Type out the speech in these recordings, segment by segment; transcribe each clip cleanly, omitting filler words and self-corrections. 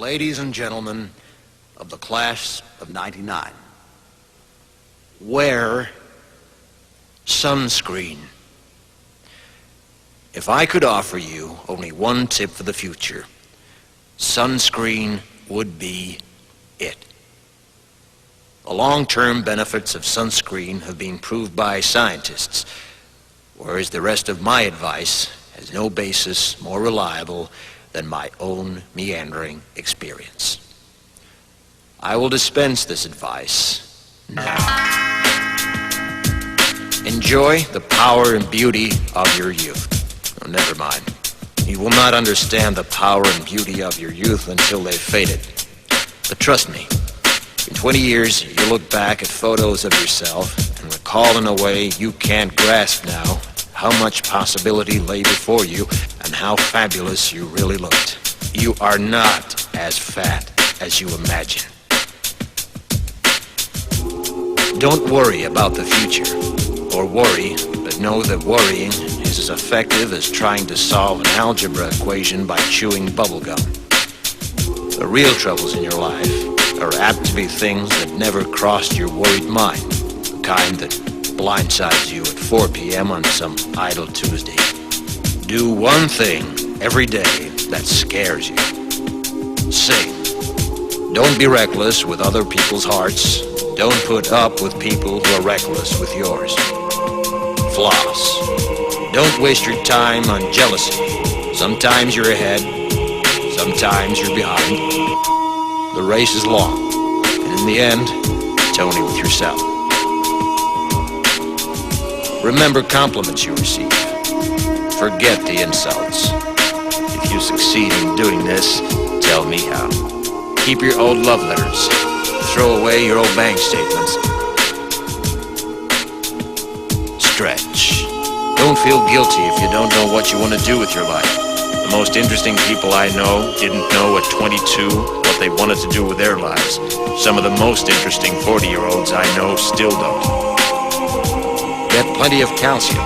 Ladies and gentlemen of the class of '99, wear sunscreen. If I could offer you only one tip for the future, sunscreen would be it. The long-term benefits of sunscreen have been proved by scientists, whereas the rest of my advice has no basis more reliable than my own meandering experience. I will dispense this advice now. Enjoy the power and beauty of your youth. Oh, never mind. You will not understand the power and beauty of your youth until they've faded. But trust me, in 20 years, you'll look back at photos of yourself and recall in a way you can't grasp now how much possibility lay before you and how fabulous you really looked. You are not as fat as you imagine. Don't worry about the future, or worry, but know that worrying is as effective as trying to solve an algebra equation by chewing bubblegum. The real troubles in your life are apt to be things that never crossed your worried mind, the kind that blindsides you at 4 p.m. on some idle Tuesday. Do one thing every day that scares you. Sing. Don't be reckless with other people's hearts. Don't put up with people who are reckless with yours. Floss. Don't waste your time on jealousy. Sometimes you're ahead, sometimes you're behind. The race is long, and in the end, it's only with yourself. Remember compliments you receive. Forget the insults. If you succeed in doing this, tell me how. Keep your old love letters. Throw away your old bank statements. Stretch. Don't feel guilty if you don't know what you want to do with your life. The most interesting people I know didn't know at 22 what they wanted to do with their lives. Some of the most interesting 40-year-olds I know still don't. Get plenty of calcium.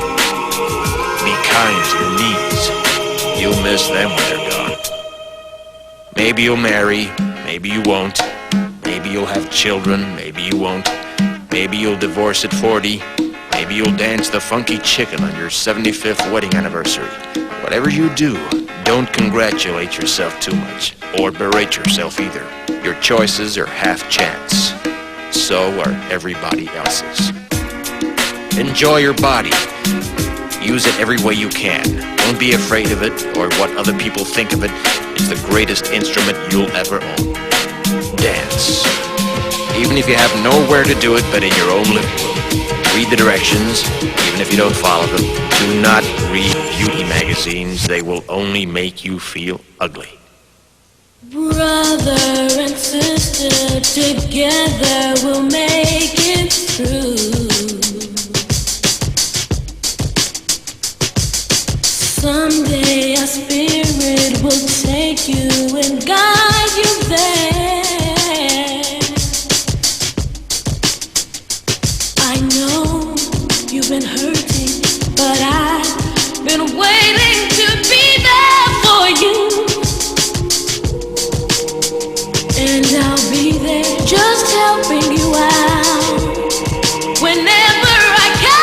Be kind to your knees. You'll miss them when they're gone. Maybe you'll marry, maybe you won't. Maybe you'll have children, maybe you won't. Maybe you'll divorce at 40. Maybe you'll dance the funky chicken on your 75th wedding anniversary. Whatever you do, don't congratulate yourself too much, or berate yourself either. Your choices are half chance. So are everybody else's. Enjoy your body. Use it every way you can. Don't be afraid of it or what other people think of it. It's the greatest instrument you'll ever own. Dance. Even if you have nowhere to do it but in your own living room. Read the directions, even if you don't follow them. Do not read beauty magazines. They will only make you feel ugly. Brother and sister, together we'll make it through. Someday our spirit will take you and guide you there. I know you've been hurting, but I've been waiting to be there for you. And I'll be there just helping you out whenever I can.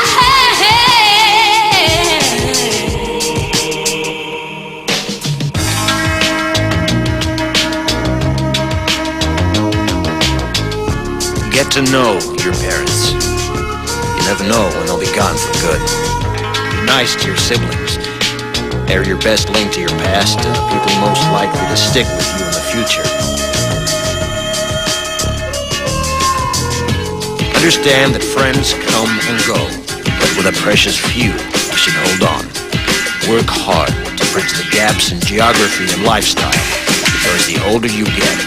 Get to know your parents. You never know when they'll be gone for good. Be nice to your siblings. They're your best link to your past and the people most likely to stick with you in the future. Understand that friends come and go, but with a precious few, you should hold on. Work hard to bridge the gaps in geography and lifestyle, because the older you get,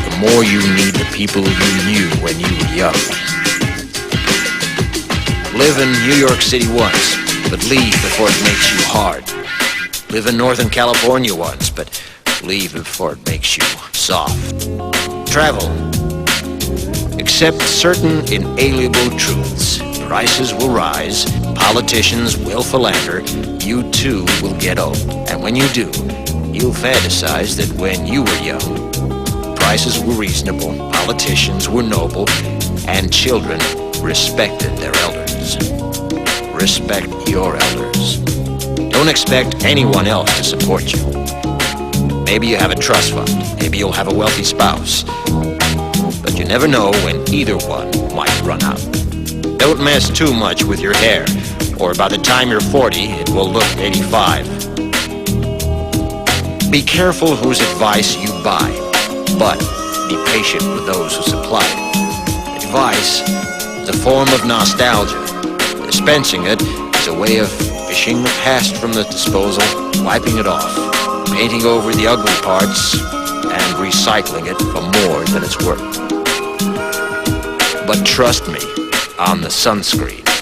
the more you need the people you knew when you were young. Live in New York City once, but leave before it makes you hard. Live in Northern California once, but leave before it makes you soft. Travel. Accept certain inalienable truths. Prices will rise, politicians will philander, you too will get old. And when you do, you'll fantasize that when you were young, prices were reasonable, politicians were noble, and children respected their elders. Respect your elders. Don't expect anyone else to support you. Maybe you have a trust fund, maybe you'll have a wealthy spouse, but you never know when either one might run out. Don't mess too much with your hair, or by the time you're 40, it will look 85. Be careful whose advice you buy, but be patient with those who supply it. Advice is a form of nostalgia. Dispensing it is a way of fishing the past from the disposal, wiping it off, painting over the ugly parts, and recycling it for more than it's worth. But trust me on the sunscreen.